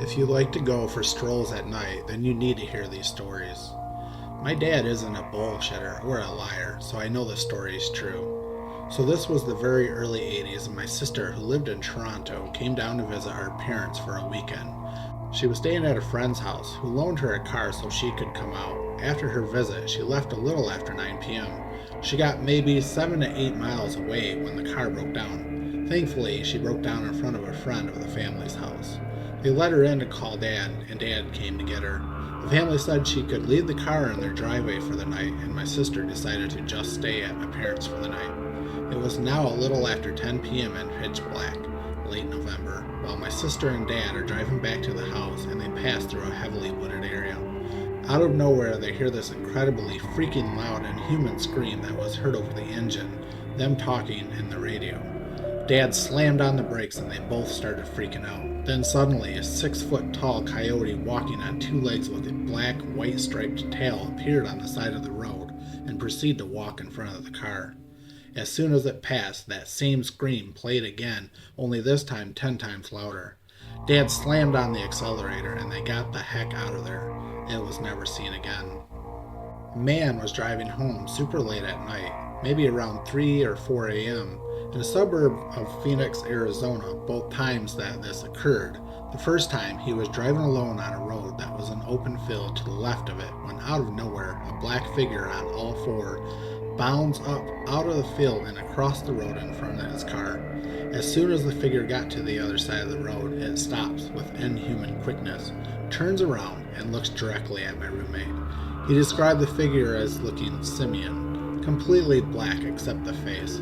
If you like to go for strolls at night, then you need to hear these stories. My dad isn't a bullshitter or a liar, so I know the story is true. So this was the very early 80s, and my sister, who lived in Toronto, came down to visit her parents for a weekend. She was staying at a friend's house, who loaned her a car so she could come out. After her visit, she left a little after 9 p.m. She got maybe 7 to 8 miles away when the car broke down. Thankfully, she broke down in front of a friend of the family's house. They let her in to call Dad, and Dad came to get her. The family said she could leave the car in their driveway for the night, and my sister decided to just stay at my parents' for the night. It was now a little after 10 p.m. and pitch black, late November, while my sister and Dad are driving back to the house, and they pass through a heavily wooded area. Out of nowhere, they hear this incredibly freaking loud and human scream that was heard over the engine, them talking in the radio. Dad slammed on the brakes and they both started freaking out. Then suddenly, a 6-foot-tall coyote walking on 2 legs with a black, white-striped tail appeared on the side of the road and proceeded to walk in front of the car. As soon as it passed, that same scream played again, only this time 10 times louder. Dad slammed on the accelerator and they got the heck out of there. It was never seen again. A man was driving home super late at night, maybe around 3 or 4 a.m., in a suburb of Phoenix, Arizona, both times that this occurred. The first time, he was driving alone on a road that was an open field to the left of it when out of nowhere, a black figure on all 4 bounds up out of the field and across the road in front of his car. As soon as the figure got to the other side of the road, it stops with inhuman quickness, turns around, and looks directly at my roommate. He described the figure as looking simian, completely black except the face.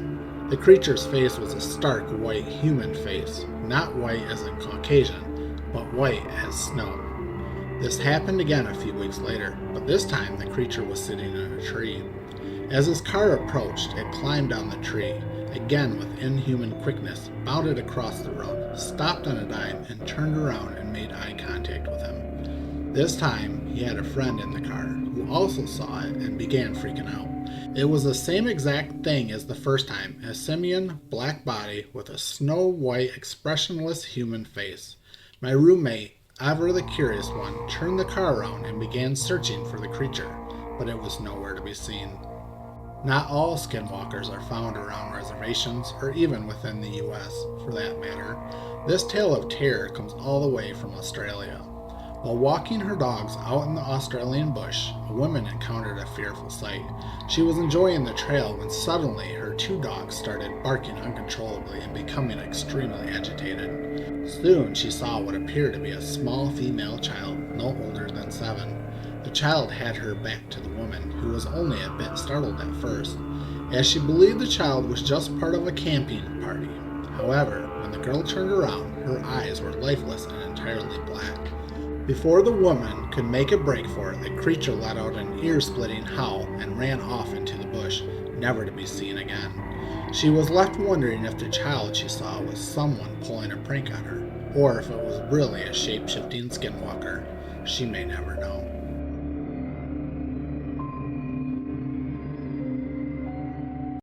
The creature's face was a stark white human face, not white as in Caucasian, but white as snow. This happened again a few weeks later, but this time the creature was sitting in a tree. As his car approached, it climbed down the tree, again with inhuman quickness, bounded across the road, stopped on a dime, and turned around and made eye contact with him. This time, he had a friend in the car, who also saw it and began freaking out. It was the same exact thing as the first time, a simian black body with a snow-white, expressionless human face. My roommate, ever the curious one, turned the car around and began searching for the creature, but it was nowhere to be seen. Not all skinwalkers are found around reservations, or even within the U.S., for that matter. This tale of terror comes all the way from Australia. While walking her dogs out in the Australian bush, a woman encountered a fearful sight. She was enjoying the trail when suddenly her 2 dogs started barking uncontrollably and becoming extremely agitated. Soon she saw what appeared to be a small female child, no older than 7. The child had her back to the woman, who was only a bit startled at first, as she believed the child was just part of a camping party. However, when the girl turned around, her eyes were lifeless and entirely black. Before the woman could make a break for it, the creature let out an ear-splitting howl and ran off into the bush, never to be seen again. She was left wondering if the child she saw was someone pulling a prank on her, or if it was really a shape-shifting skinwalker. She may never know.